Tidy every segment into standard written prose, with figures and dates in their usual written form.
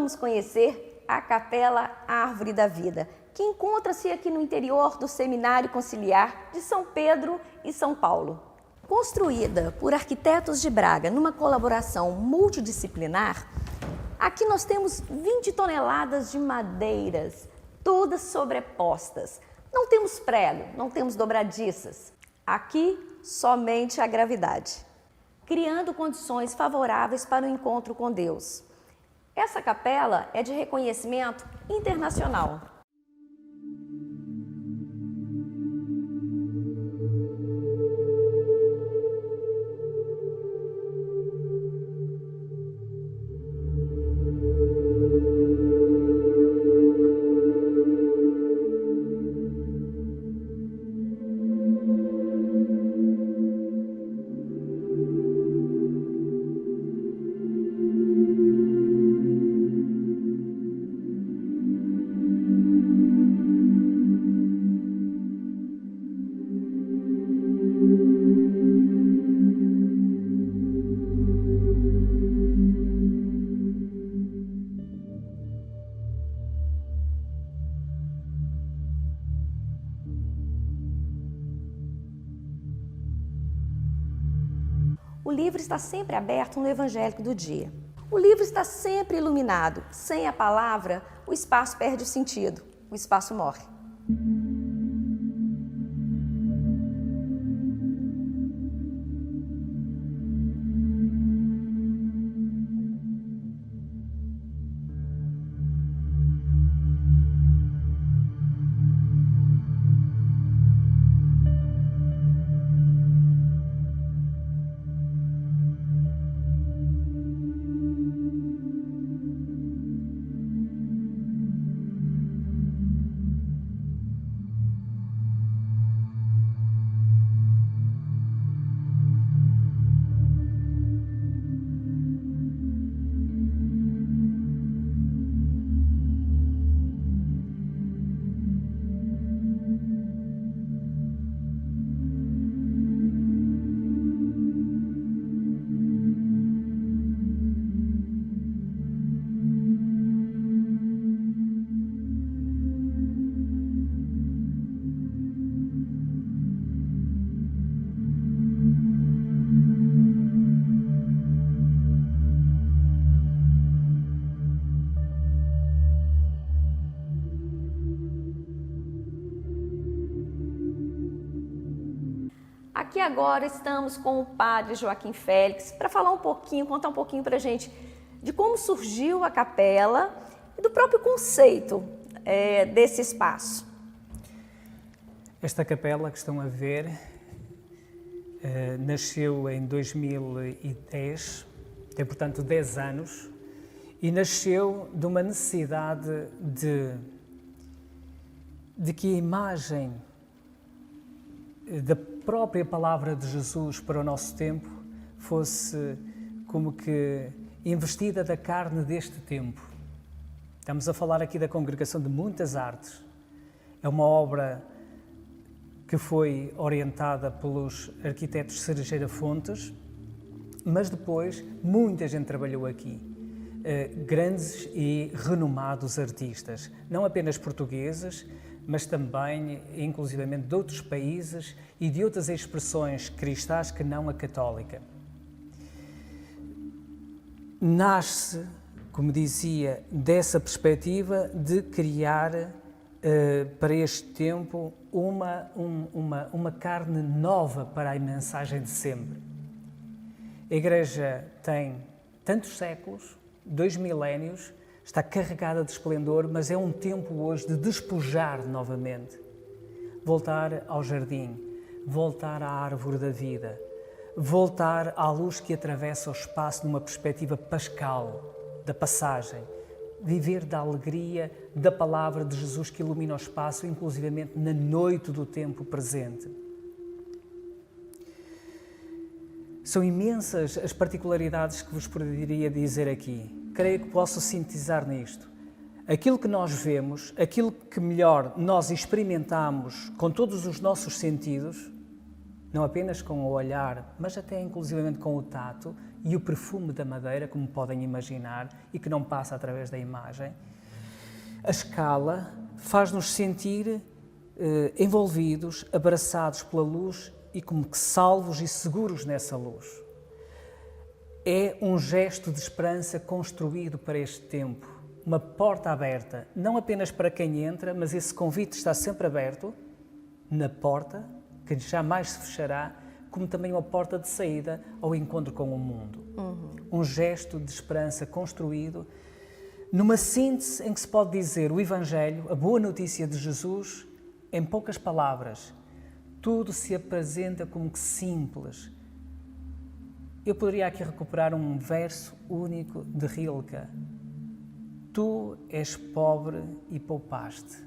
vamos conhecer a Capela Árvore da Vida, que encontra-se aqui no interior do Seminário Conciliar de São Pedro e São Paulo. Construída por arquitetos de Braga numa colaboração multidisciplinar, aqui nós temos 20 toneladas de madeiras, todas sobrepostas. Não temos prego, não temos dobradiças. Aqui, somente a gravidade, criando condições favoráveis para o encontro com Deus. Essa capela é de reconhecimento internacional. O livro está sempre aberto no evangélico do dia. O livro está sempre iluminado. Sem a palavra, o espaço perde o sentido, o espaço morre. Aqui agora estamos com o padre Joaquim Félix para falar um pouquinho, contar um pouquinho para a gente de como surgiu a capela e do próprio conceito desse espaço. Esta capela que estão a ver nasceu em 2010, tem portanto 10 anos, e nasceu de uma necessidade de que a imagem da própria palavra de Jesus para o nosso tempo fosse como que investida da carne deste tempo. Estamos a falar aqui da Congregação de Muitas Artes. É uma obra que foi orientada pelos arquitetos Cerejeira Fontes, mas depois muita gente trabalhou aqui. Grandes e renomados artistas, não apenas portugueses, mas também, inclusivamente, de outros países e de outras expressões cristãs que não a católica. Nasce, como dizia, dessa perspectiva de criar para este tempo uma carne nova para a mensagem de sempre. A Igreja tem tantos séculos, 2 milénios, está carregada de esplendor, mas é um tempo hoje de despojar novamente. Voltar ao jardim, voltar à árvore da vida, voltar à luz que atravessa o espaço numa perspectiva pascal, da passagem, viver da alegria da palavra de Jesus que ilumina o espaço, inclusivamente na noite do tempo presente. São imensas as particularidades que vos poderia dizer aqui. Creio que posso sintetizar nisto. Aquilo que nós vemos, aquilo que melhor nós experimentamos com todos os nossos sentidos, não apenas com o olhar, mas até inclusivamente com o tato e o perfume da madeira, como podem imaginar, e que não passa através da imagem. A escala faz-nos sentir envolvidos, abraçados pela luz e como que salvos e seguros nessa luz. É um gesto de esperança construído para este tempo, uma porta aberta, não apenas para quem entra, mas esse convite está sempre aberto na porta, que jamais se fechará, como também uma porta de saída ao encontro com o mundo. Um gesto de esperança construído numa síntese em que se pode dizer o Evangelho, a boa notícia de Jesus, em poucas palavras. Tudo se apresenta como que simples. Eu poderia aqui recuperar um verso único de Rilke. Tu és pobre e poupaste.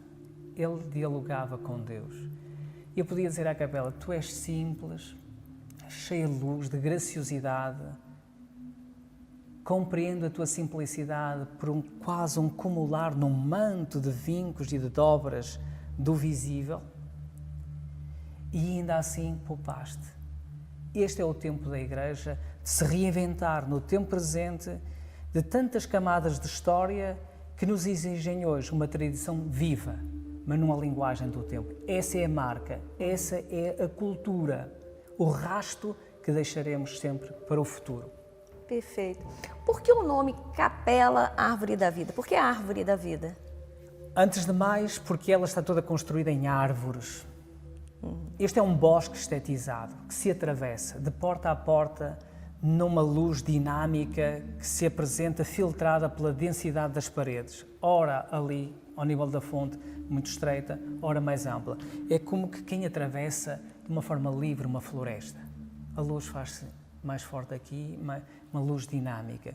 Ele dialogava com Deus. Eu podia dizer à capela, tu és simples, cheia de luz, de graciosidade, compreendo a tua simplicidade por quase um cumular num manto de vincos e de dobras do visível, e ainda assim poupaste. Este é o tempo da Igreja de se reinventar no tempo presente de tantas camadas de história que nos exigem hoje uma tradição viva, mas numa linguagem do tempo. Essa é a marca, essa é a cultura, o rasto que deixaremos sempre para o futuro. Perfeito. Por que o nome Capela Árvore da Vida? Por que a Árvore da Vida? Antes de mais, porque ela está toda construída em árvores. Este é um bosque estetizado, que se atravessa de porta a porta numa luz dinâmica que se apresenta filtrada pela densidade das paredes. Ora ali, ao nível da fonte, muito estreita, ora mais ampla. É como que quem atravessa de uma forma livre uma floresta. A luz faz-se mais forte aqui, uma luz dinâmica.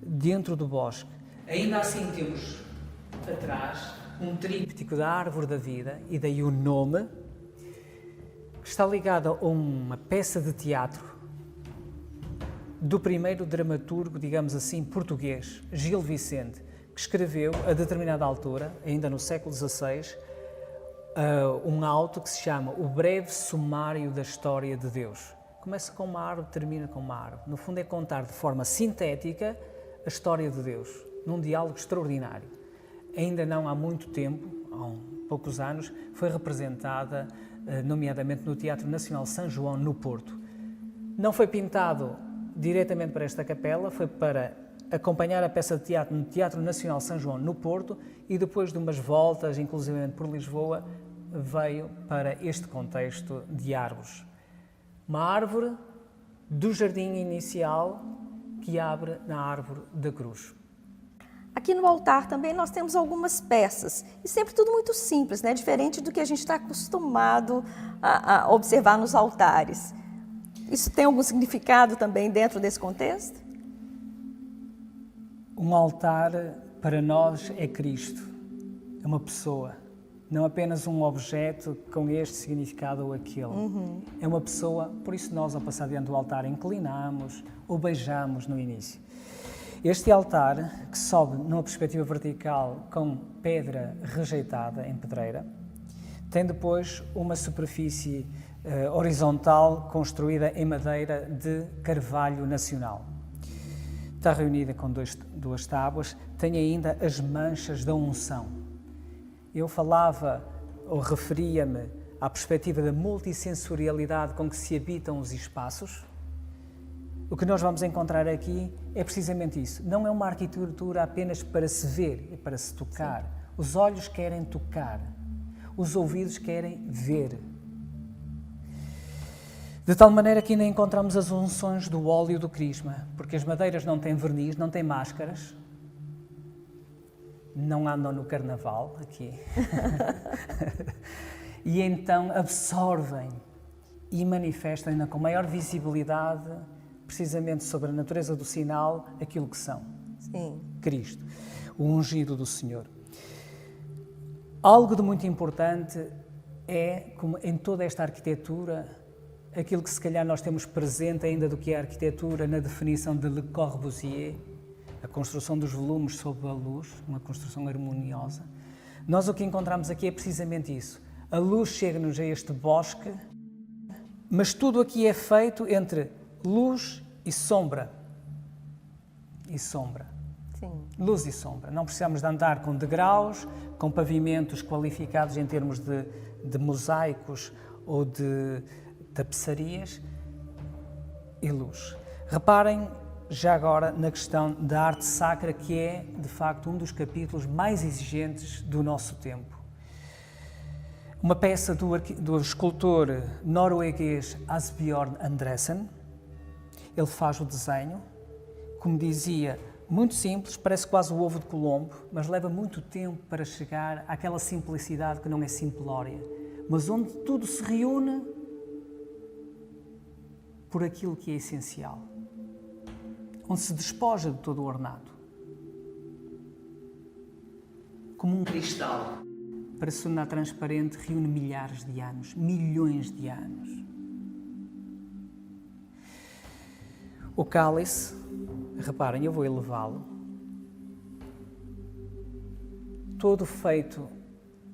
Dentro do bosque, ainda assim temos atrás um tríptico da Árvore da Vida, e daí o nome, que está ligado a uma peça de teatro do primeiro dramaturgo, digamos assim, português, Gil Vicente, que escreveu, a determinada altura, ainda no século XVI, um auto que se chama O Breve Sumário da História de Deus. Começa com uma árvore, termina com uma árvore. No fundo é contar de forma sintética a história de Deus, num diálogo extraordinário. Ainda não há muito tempo, há poucos anos, foi representada, nomeadamente no Teatro Nacional São João, no Porto. Não foi pintado diretamente para esta capela, foi para acompanhar a peça de teatro no Teatro Nacional São João, no Porto, e depois de umas voltas, inclusive por Lisboa, veio para este contexto de árvores. Uma árvore do jardim inicial que abre na árvore da cruz. Aqui no altar também nós temos algumas peças, e sempre tudo muito simples, né? Diferente do que a gente está acostumado a observar nos altares. Isso tem algum significado também dentro desse contexto? Um altar para nós é Cristo, é uma pessoa, não apenas um objeto com este significado ou aquele. É uma pessoa, por isso nós ao passar diante do altar inclinamos ou beijamos no início. Este altar, que sobe numa perspectiva vertical com pedra rejeitada em pedreira, tem depois uma superfície horizontal construída em madeira de carvalho nacional. Está reunida com duas tábuas, tem ainda as manchas da unção. Eu falava ou referia-me à perspectiva da multissensorialidade com que se habitam os espaços. O que nós vamos encontrar aqui é precisamente isso. Não é uma arquitetura apenas para se ver, é para se tocar. Sim. Os olhos querem tocar, os ouvidos querem ver. De tal maneira que ainda encontramos as unções do óleo do crisma, porque as madeiras não têm verniz, não têm máscaras, não andam no carnaval aqui. E então absorvem e manifestam ainda com maior visibilidade precisamente sobre a natureza do sinal, aquilo que são. Sim. Cristo, o ungido do Senhor. Algo de muito importante é, como em toda esta arquitetura, aquilo que se calhar nós temos presente ainda do que é a arquitetura na definição de Le Corbusier, a construção dos volumes sob a luz, uma construção harmoniosa. Nós o que encontramos aqui é precisamente isso. A luz chega-nos a este bosque Mas tudo aqui é feito entre luz e sombra. E sombra. Sim. Luz e sombra. Não precisamos de andar com degraus, com pavimentos qualificados em termos de mosaicos ou de tapeçarias. E luz. Reparem já agora na questão da arte sacra, que é, de facto, um dos capítulos mais exigentes do nosso tempo. Uma peça do escultor norueguês Asbjørn Andresen. Ele faz o desenho, como dizia, muito simples, parece quase o ovo de Colombo, mas leva muito tempo para chegar àquela simplicidade que não é simplória, mas onde tudo se reúne por aquilo que é essencial, onde se despoja de todo o ornato. Como um cristal, para se tornar transparente, reúne milhares de anos, milhões de anos. O cálice, reparem, eu vou elevá-lo, todo feito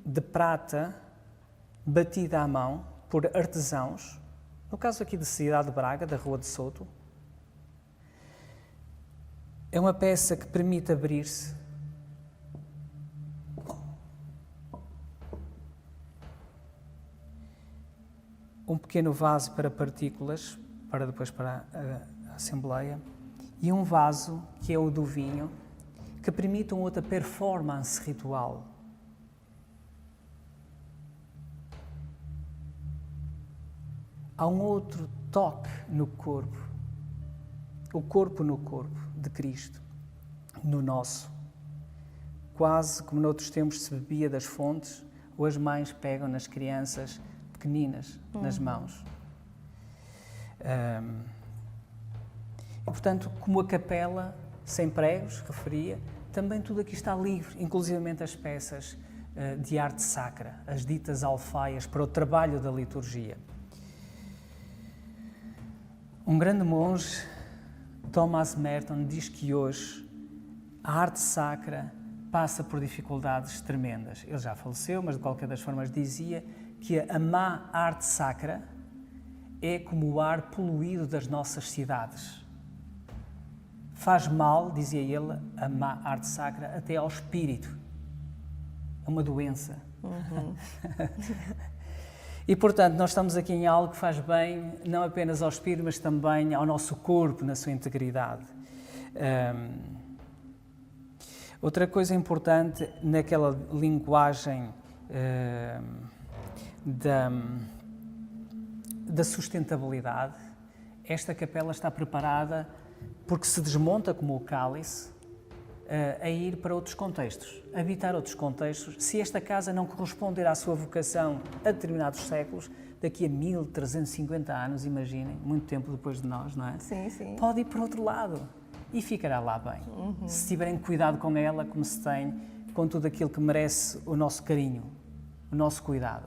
de prata, batida à mão por artesãos, no caso aqui da cidade de Braga, da Rua de Souto. É uma peça que permite abrir-se um pequeno vaso para partículas, para depois para a Assembleia, e um vaso, que é o do vinho, que permite uma outra performance ritual. Há um outro toque no corpo, o corpo no corpo de Cristo, no nosso. Quase como noutros tempos se bebia das fontes, ou as mães pegam nas crianças pequeninas, nas mãos. E, portanto, como a capela, sem pregos, referia, também tudo aqui está livre, inclusivamente as peças de arte sacra, as ditas alfaias para o trabalho da liturgia. Um grande monge, Thomas Merton, diz que hoje a arte sacra passa por dificuldades tremendas. Ele já faleceu, mas de qualquer das formas dizia que a má arte sacra é como o ar poluído das nossas cidades. Faz mal, dizia ele, a má arte sacra até ao espírito. É uma doença. Uhum. E, portanto, nós estamos aqui em algo que faz bem não apenas ao espírito, mas também ao nosso corpo, na sua integridade. Outra coisa importante naquela linguagem da sustentabilidade, esta capela está preparada porque se desmonta como o cálice a ir para outros contextos, habitar outros contextos. Se esta casa não corresponder à sua vocação a determinados séculos, daqui a 1350 anos, imaginem, muito tempo depois de nós, não é? Sim, sim. Pode ir para outro lado e ficará lá bem. Se tiverem cuidado com ela, como se tem com tudo aquilo que merece o nosso carinho, o nosso cuidado.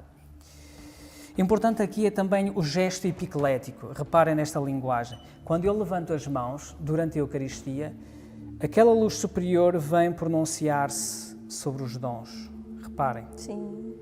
Importante aqui é também o gesto epiclético. Reparem nesta linguagem. Quando eu levanto as mãos durante a Eucaristia, aquela luz superior vem pronunciar-se sobre os dons. Reparem. Sim.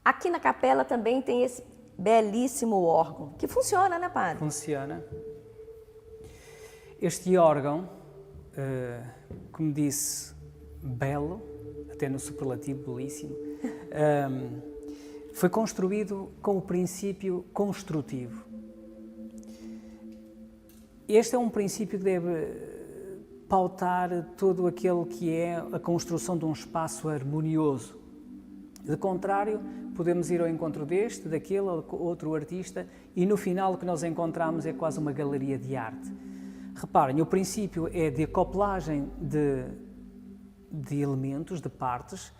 Aqui na capela também tem belíssimo órgão, que funciona, né, padre? Funciona. Este órgão, como disse, belo, até no superlativo, belíssimo, foi construído com o princípio construtivo. Este é um princípio que deve pautar todo aquele que é a construção de um espaço harmonioso. De contrário, podemos ir ao encontro deste, daquele, outro artista, e no final o que nós encontramos é quase uma galeria de arte. Reparem, o princípio é de acoplagem de elementos, de partes.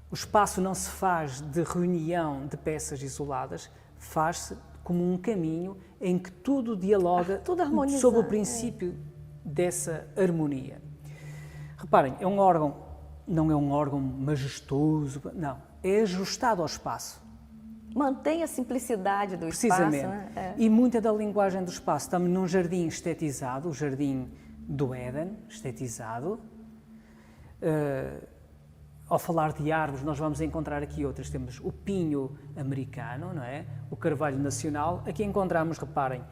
O espaço não se faz de reunião de peças isoladas, faz-se como um caminho em que tudo dialoga sob o princípio dessa harmonia. Reparem, é um órgão, não é um órgão majestoso, não, é ajustado ao espaço. Mantém a simplicidade do Precisamente. espaço. Né? E muita da linguagem do espaço. Estamos num jardim estetizado, o jardim do Éden, estetizado. Ao falar de árvores, nós vamos encontrar aqui outras. Temos o pinho americano, não é? O carvalho nacional. Aqui encontramos, reparem,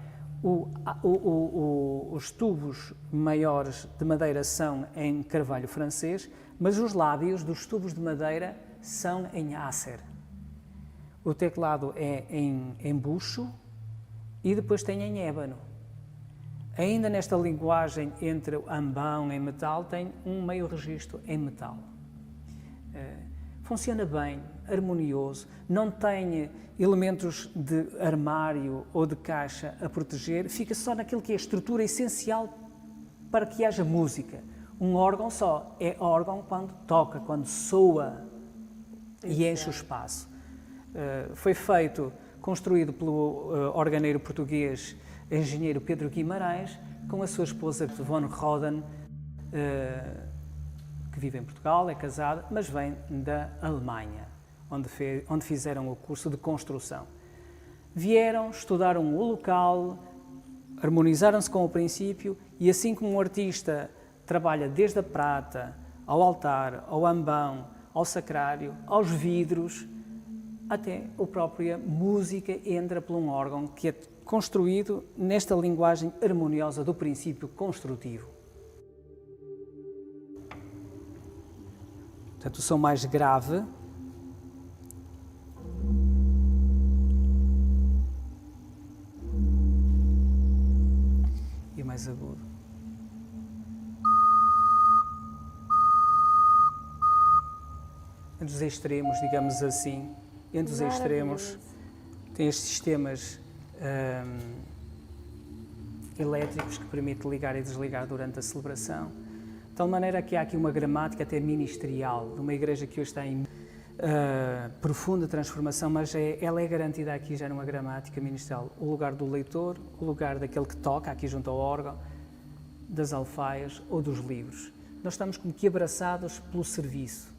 os tubos maiores de madeira são em carvalho francês, mas os lábios dos tubos de madeira são em acer. O teclado é em bucho e depois tem em ébano. Ainda nesta linguagem entre ambão em metal, tem um meio registro em metal. Funciona bem, harmonioso, não tem elementos de armário ou de caixa a proteger, fica só naquilo que é a estrutura essencial para que haja música. Um órgão só é órgão quando toca, quando soa e enche o espaço. Foi construído pelo organeiro português, engenheiro Pedro Guimarães, com a sua esposa von Roden, que vive em Portugal, é casada, mas vem da Alemanha, onde fizeram o curso de construção. Vieram, estudaram o local, harmonizaram-se com o princípio e assim como um artista trabalha desde a prata, ao altar, ao ambão, ao sacrário, aos vidros, até a própria música entra por um órgão que é construído nesta linguagem harmoniosa do princípio construtivo. Portanto, o som mais grave e mais agudo. Entre os extremos, digamos assim, entre os extremos, tem estes sistemas elétricos que permitem ligar e desligar durante a celebração. De tal maneira que há aqui uma gramática até ministerial, de uma igreja que hoje está em profunda transformação, mas ela é garantida aqui já numa gramática ministerial. O lugar do leitor, o lugar daquele que toca, aqui junto ao órgão, das alfaias ou dos livros. Nós estamos como que abraçados pelo serviço.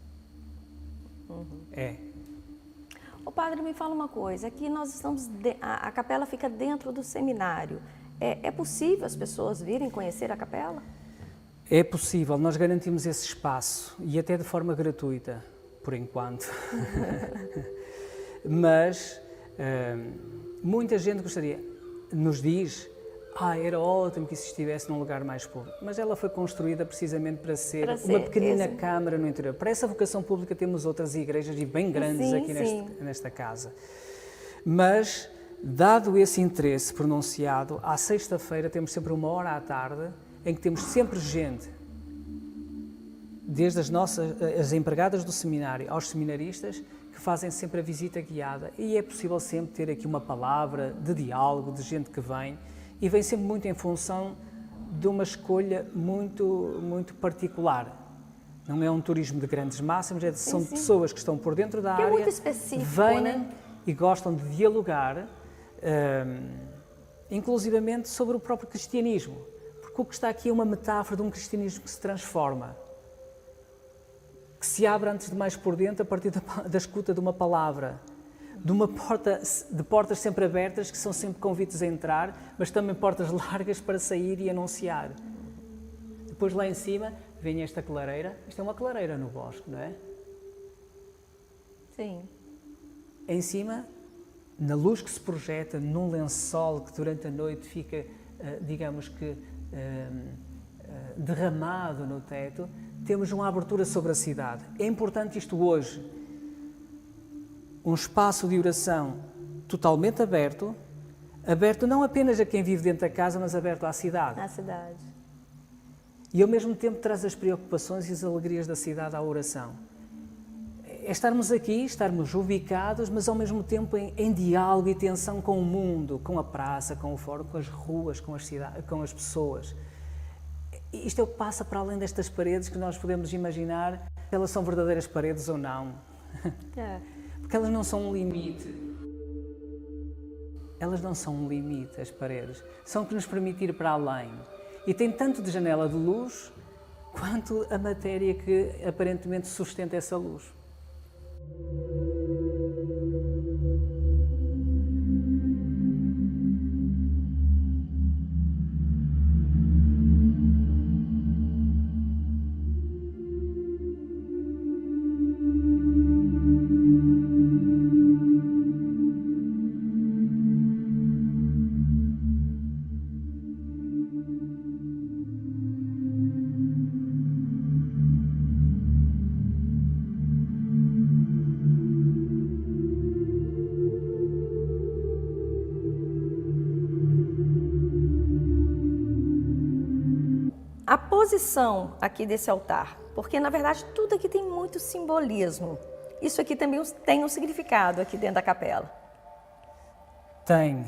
O padre, me fala uma coisa, aqui nós estamos, a capela fica dentro do seminário. É possível as pessoas virem conhecer a capela? É possível, nós garantimos esse espaço e até de forma gratuita, por enquanto. Mas muita gente nos diz, era ótimo que isso estivesse num lugar mais público, mas ela foi construída precisamente para ser uma pequenina câmara no interior. Para essa vocação pública temos outras igrejas e bem grandes aqui nesta casa. Mas, dado esse interesse pronunciado, à sexta-feira temos sempre 1 hora à tarde, em que temos sempre gente, desde as empregadas do seminário aos seminaristas, que fazem sempre a visita guiada. E é possível sempre ter aqui uma palavra de diálogo, de gente que vem, e vem sempre muito em função de uma escolha muito, muito particular. Não é um turismo de grandes massas, mas são pessoas que estão por dentro da área, é muito específico, vêm e gostam de dialogar, inclusivamente sobre o próprio cristianismo. Porque o que está aqui é uma metáfora de um cristianismo que se transforma, que se abre antes de mais por dentro a partir da escuta de uma palavra, de portas sempre abertas, que são sempre convites a entrar, mas também portas largas para sair e anunciar. Depois lá em cima vem esta clareira. Isto é uma clareira no bosque, não é? Sim. Em cima, na luz que se projeta num lençol que durante a noite fica, digamos que, derramado no teto, temos uma abertura sobre a cidade. É importante isto hoje. Um espaço de oração totalmente aberto, aberto não apenas a quem vive dentro da casa, mas aberto à cidade. Na cidade. E ao mesmo tempo traz as preocupações e as alegrias da cidade à oração. É estarmos aqui, estarmos ubicados, mas ao mesmo tempo em diálogo e tensão com o mundo, com a praça, com o fórum, com as ruas, com as pessoas. Isto é o que passa para além destas paredes que nós podemos imaginar se elas são verdadeiras paredes ou não. Porque elas não são um limite. Elas não são um limite, as paredes. São que nos permite ir para além. E tem tanto de janela de luz, quanto a matéria que aparentemente sustenta essa luz. A posição aqui desse altar, porque na verdade tudo aqui tem muito simbolismo. Isso aqui também tem um significado aqui dentro da capela. Tem.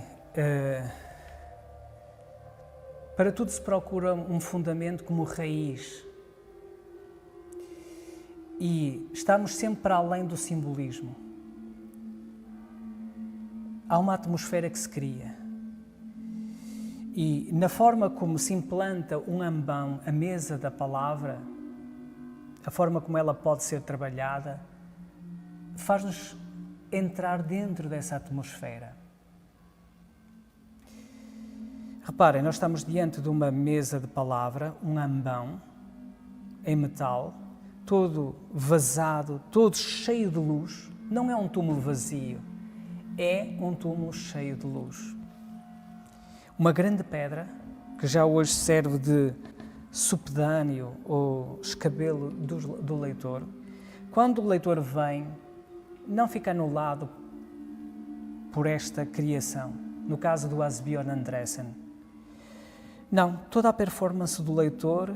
Para tudo se procura um fundamento como raiz. E estamos sempre para além do simbolismo. Há uma atmosfera que se cria. E na forma como se implanta um ambão, a mesa da palavra, a forma como ela pode ser trabalhada, faz-nos entrar dentro dessa atmosfera. Reparem, nós estamos diante de uma mesa de palavra, um ambão, em metal, todo vazado, todo cheio de luz. Não é um túmulo vazio, é um túmulo cheio de luz. Uma grande pedra, que já hoje serve de supedâneo ou escabelo do leitor. Quando o leitor vem, não fica anulado por esta criação. No caso do Asbjørn Andresen. Não, toda a performance do leitor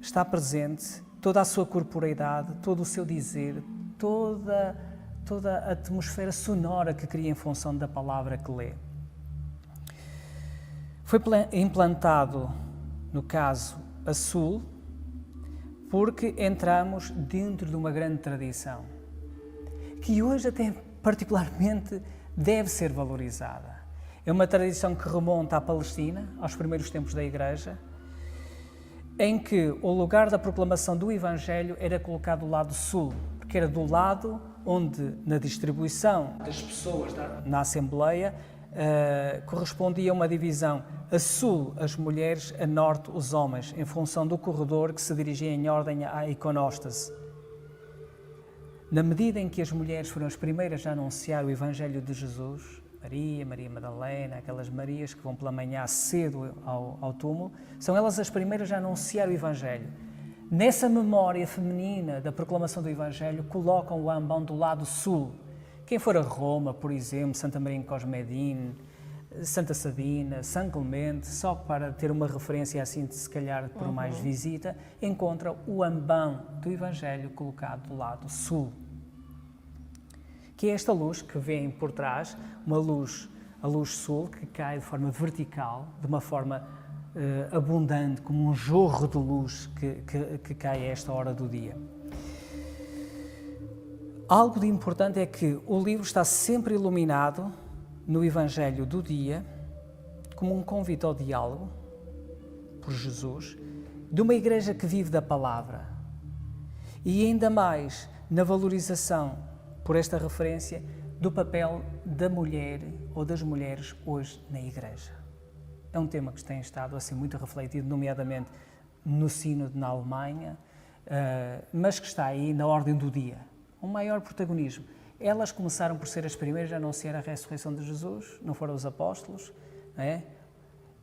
está presente, toda a sua corporeidade, todo o seu dizer, toda a atmosfera sonora que cria em função da palavra que lê. Foi implantado, no caso, a sul, porque entramos dentro de uma grande tradição, que hoje até particularmente deve ser valorizada. É uma tradição que remonta à Palestina, aos primeiros tempos da Igreja, em que o lugar da proclamação do Evangelho era colocado do lado sul, porque era do lado onde, na distribuição das pessoas na Assembleia, correspondia a uma divisão a sul as mulheres, a norte os homens, em função do corredor que se dirigia em ordem à iconóstase. Na medida em que as mulheres foram as primeiras a anunciar o Evangelho de Jesus, Maria Madalena, aquelas Marias que vão pela manhã cedo ao túmulo, são elas as primeiras a anunciar o Evangelho. Nessa memória feminina da proclamação do Evangelho, colocam o ambão do lado sul. Quem for a Roma, por exemplo, Santa Maria em Cosmedin, Santa Sabina, São Clemente, só para ter uma referência assim, se calhar por mais visita, encontra o ambão do Evangelho colocado do lado sul. Que é esta luz que vem por trás, a luz sul, que cai de forma vertical, de uma forma abundante, como um jorro de luz que cai a esta hora do dia. Algo de importante é que o livro está sempre iluminado no Evangelho do dia, como um convite ao diálogo, por Jesus, de uma igreja que vive da palavra. E ainda mais na valorização, por esta referência, do papel da mulher ou das mulheres hoje na igreja. É um tema que tem estado a ser muito refletido, nomeadamente no Sínodo na Alemanha, mas que está aí na ordem do dia. Um maior protagonismo. Elas começaram por ser as primeiras a anunciar a ressurreição de Jesus, não foram os apóstolos, não é?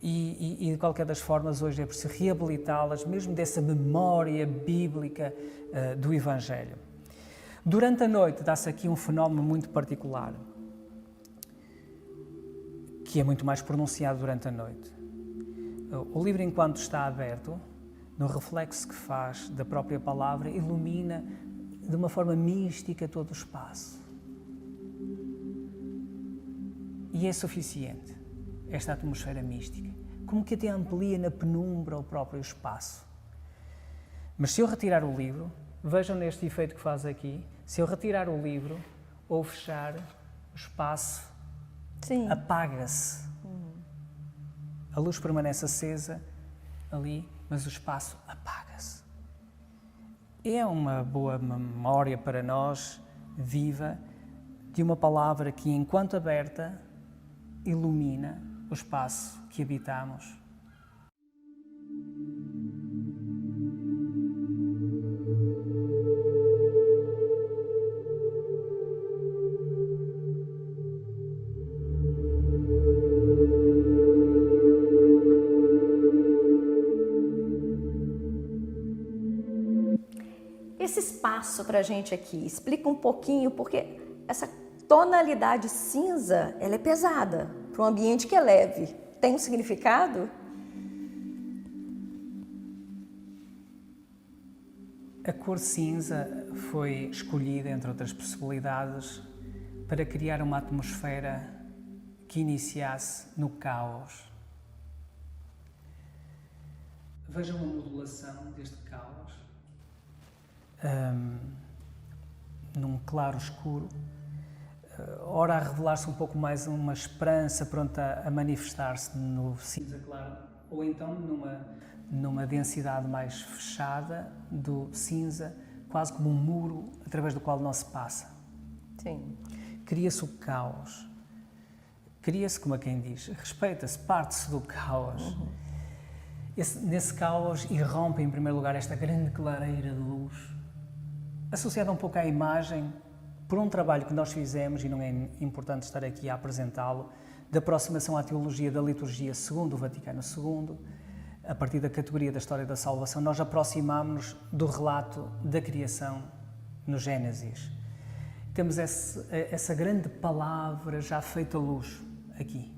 E de qualquer das formas hoje é preciso reabilitá-las, mesmo dessa memória bíblica do Evangelho. Durante a noite dá-se aqui um fenómeno muito particular, que é muito mais pronunciado durante a noite. O livro, enquanto está aberto, no reflexo que faz da própria palavra, ilumina de uma forma mística todo o espaço. E é suficiente esta atmosfera mística, como que até amplia na penumbra o próprio espaço. Mas se eu retirar o livro, vejam neste efeito que faz aqui, se eu retirar o livro ou fechar, o espaço apaga-se. A luz permanece acesa ali, mas o espaço apaga-se. É uma boa memória para nós, viva, de uma palavra que, enquanto aberta, ilumina o espaço que habitamos. Esse espaço para a gente aqui, explica um pouquinho, porque essa tonalidade cinza, ela é pesada para um ambiente que é leve. Tem um significado? A cor cinza foi escolhida, entre outras possibilidades, para criar uma atmosfera que iniciasse no caos. Vejam a modulação deste caos. Num claro escuro, ora a revelar-se um pouco mais uma esperança pronta a manifestar-se no cinza claro, ou então numa densidade mais fechada do cinza, quase como um muro através do qual não se passa. Sim. Cria-se o caos. Cria-se, como a quem diz, respeita-se, parte-se do caos. Nesse caos irrompe, em primeiro lugar, esta grande clareira de luz, associada um pouco à imagem, por um trabalho que nós fizemos, e não é importante estar aqui a apresentá-lo, de aproximação à teologia da liturgia segundo o Vaticano II, a partir da categoria da história da salvação, nós aproximámos-nos do relato da criação no Gênesis. Temos essa grande palavra já feita luz aqui,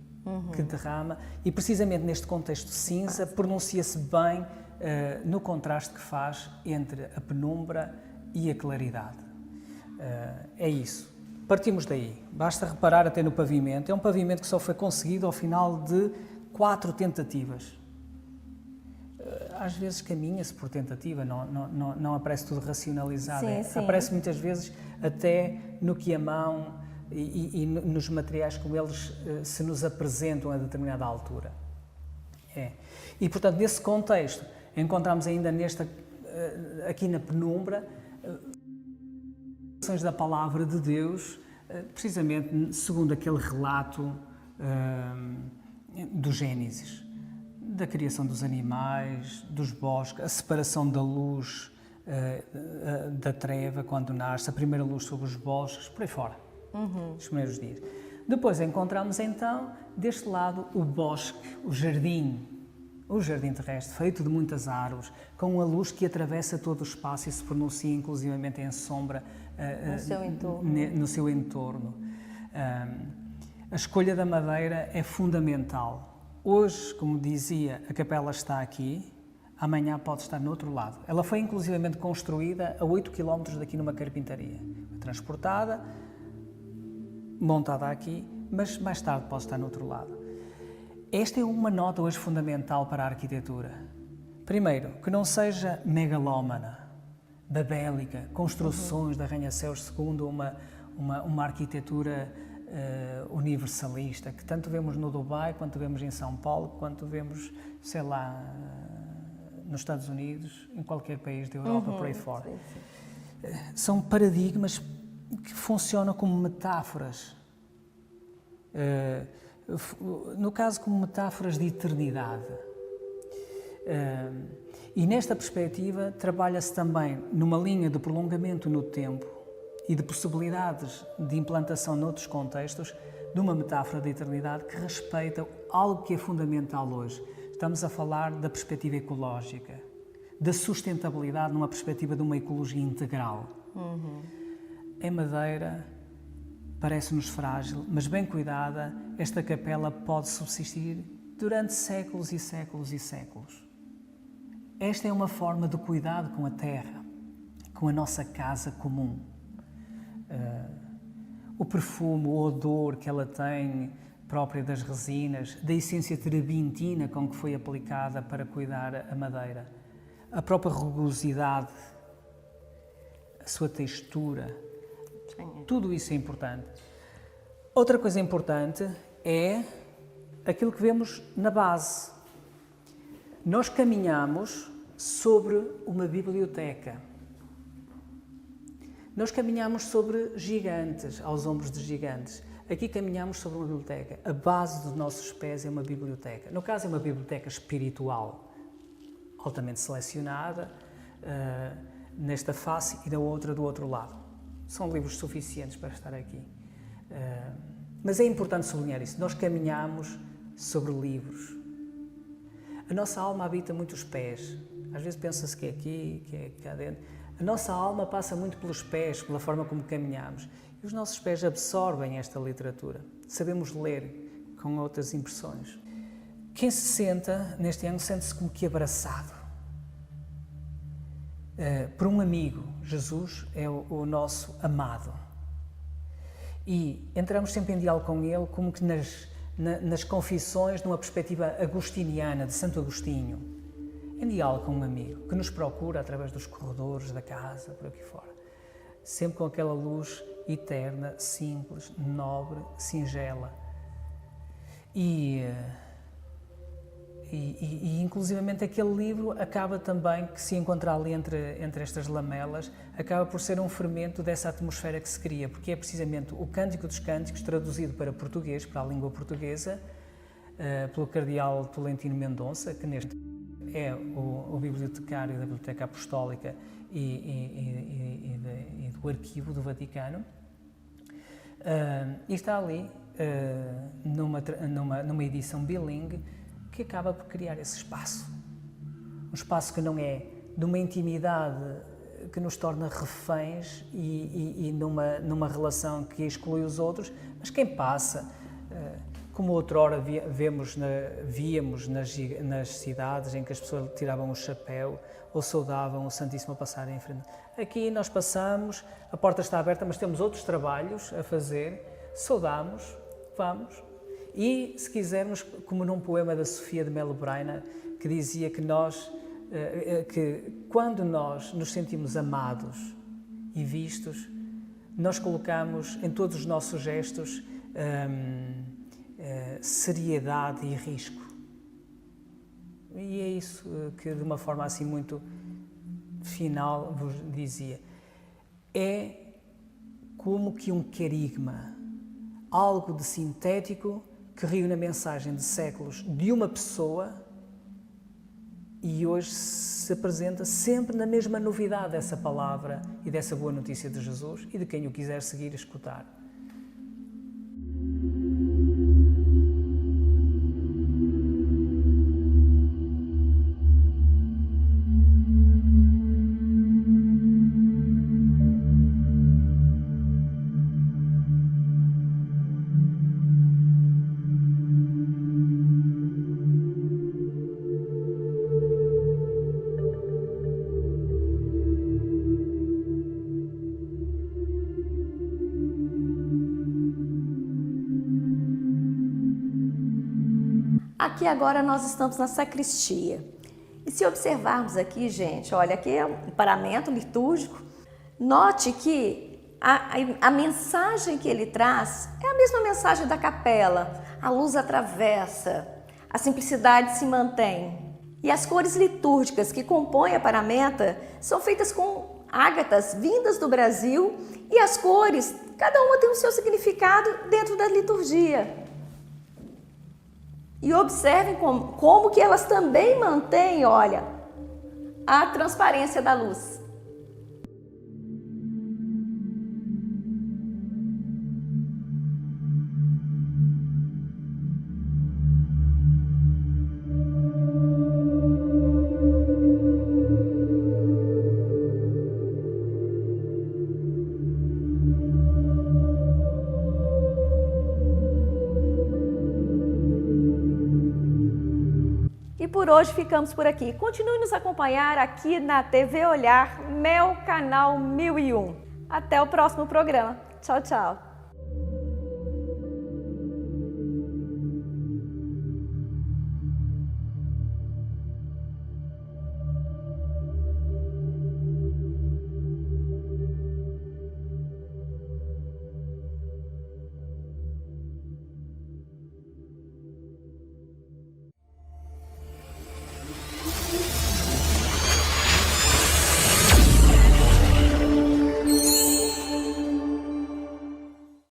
que derrama, e precisamente neste contexto cinza pronuncia-se bem no contraste que faz entre a penumbra e a claridade. É isso. Partimos daí. Basta reparar até no pavimento. É um pavimento que só foi conseguido ao final de 4 tentativas. Às vezes caminha-se por tentativa, não aparece tudo racionalizado. Sim. Aparece muitas vezes até no que a mão e nos materiais como eles se nos apresentam a determinada altura. E, portanto, nesse contexto, encontramos ainda aqui na penumbra, da palavra de Deus, precisamente segundo aquele relato do Gênesis, da criação dos animais, dos bosques, a separação da luz da treva quando nasce, a primeira luz sobre os bosques, por aí fora, nos primeiros dias. Depois encontramos então, deste lado, o bosque, o jardim terrestre, feito de muitas árvores, com a luz que atravessa todo o espaço e se pronuncia inclusivamente em sombra no seu entorno. A escolha da madeira é fundamental. Hoje, como dizia, a capela está aqui, amanhã pode estar no outro lado. Ela foi inclusivamente construída a 8 km daqui numa carpintaria. Foi transportada, montada aqui, mas mais tarde pode estar no outro lado. Esta é uma nota hoje fundamental para a arquitetura. Primeiro, que não seja megalómana, babélica, construções de arranha-céus segundo uma arquitetura universalista, que tanto vemos no Dubai, quanto vemos em São Paulo, quanto vemos, sei lá, nos Estados Unidos, em qualquer país da Europa, por aí fora. São paradigmas que funcionam como metáforas. No caso, como metáforas de eternidade. E nesta perspectiva trabalha-se também numa linha de prolongamento no tempo, e de possibilidades de implantação noutros contextos de uma metáfora da eternidade que respeita algo que é fundamental hoje. Estamos a falar da perspectiva ecológica, da sustentabilidade numa perspectiva de uma ecologia integral. Em Madeira, parece-nos frágil, mas bem cuidada, esta capela pode subsistir durante séculos e séculos e séculos. Esta é uma forma de cuidado com a terra, com a nossa casa comum. O perfume, o odor que ela tem, própria das resinas, da essência terebintina com que foi aplicada para cuidar a madeira, a própria rugosidade, a sua textura, tudo isso é importante. Outra coisa importante é aquilo que vemos na base. Nós caminhamos sobre uma biblioteca. Nós caminhamos sobre gigantes, aos ombros de gigantes. Aqui caminhamos sobre uma biblioteca. A base dos nossos pés é uma biblioteca. No caso, é uma biblioteca espiritual, altamente selecionada, nesta face e na outra do outro lado. São livros suficientes para estar aqui. Mas é importante sublinhar isso. Nós caminhamos sobre livros. A nossa alma habita muito os pés. Às vezes pensa-se que é aqui, que é cá dentro. A nossa alma passa muito pelos pés, pela forma como caminhamos. E os nossos pés absorvem esta literatura. Sabemos ler com outras impressões. Quem se senta neste ângulo sente-se como que abraçado por um amigo. Jesus é o nosso amado. E entramos sempre em diálogo com ele, como que nas confissões, numa perspectiva agostiniana, de Santo Agostinho. Em diálogo com um amigo que nos procura através dos corredores da casa, por aqui fora. Sempre com aquela luz eterna, simples, nobre, singela. E inclusivamente aquele livro acaba também, que se encontra ali entre estas lamelas, acaba por ser um fermento dessa atmosfera que se cria, porque é precisamente o Cântico dos Cânticos, traduzido para português, para a língua portuguesa, pelo cardeal Tolentino Mendonça, que neste é o bibliotecário da Biblioteca Apostólica e do Arquivo do Vaticano, e está ali numa edição bilingue que acaba por criar esse espaço. Um espaço que não é de uma intimidade que nos torna reféns e numa relação que exclui os outros, mas quem passa, como outrora víamos nas cidades em que as pessoas tiravam o chapéu ou saudavam o Santíssimo a passar em frente. Aqui nós passamos, a porta está aberta, mas temos outros trabalhos a fazer, saudamos, vamos. E, se quisermos, como num poema da Sofia de Melo Braina, que dizia que quando nós nos sentimos amados e vistos, nós colocamos em todos os nossos gestos seriedade e risco. E é isso que, de uma forma assim muito final, vos dizia. É como que um querigma, algo de sintético que reúne a mensagem de séculos de uma pessoa e hoje se apresenta sempre na mesma novidade dessa palavra e dessa boa notícia de Jesus e de quem o quiser seguir e escutar. Aqui agora nós estamos na sacristia. E se observarmos aqui, gente, olha, aqui é um paramento litúrgico. Note que a mensagem que ele traz é a mesma mensagem da capela. A luz atravessa, a simplicidade se mantém. E as cores litúrgicas que compõem a paramenta são feitas com ágatas vindas do Brasil e as cores, cada uma tem o seu significado dentro da liturgia. E observem como que elas também mantêm, olha, a transparência da luz. E por hoje ficamos por aqui. Continue nos acompanhar aqui na TV Olhar, meu canal 1001. Até o próximo programa. Tchau, tchau.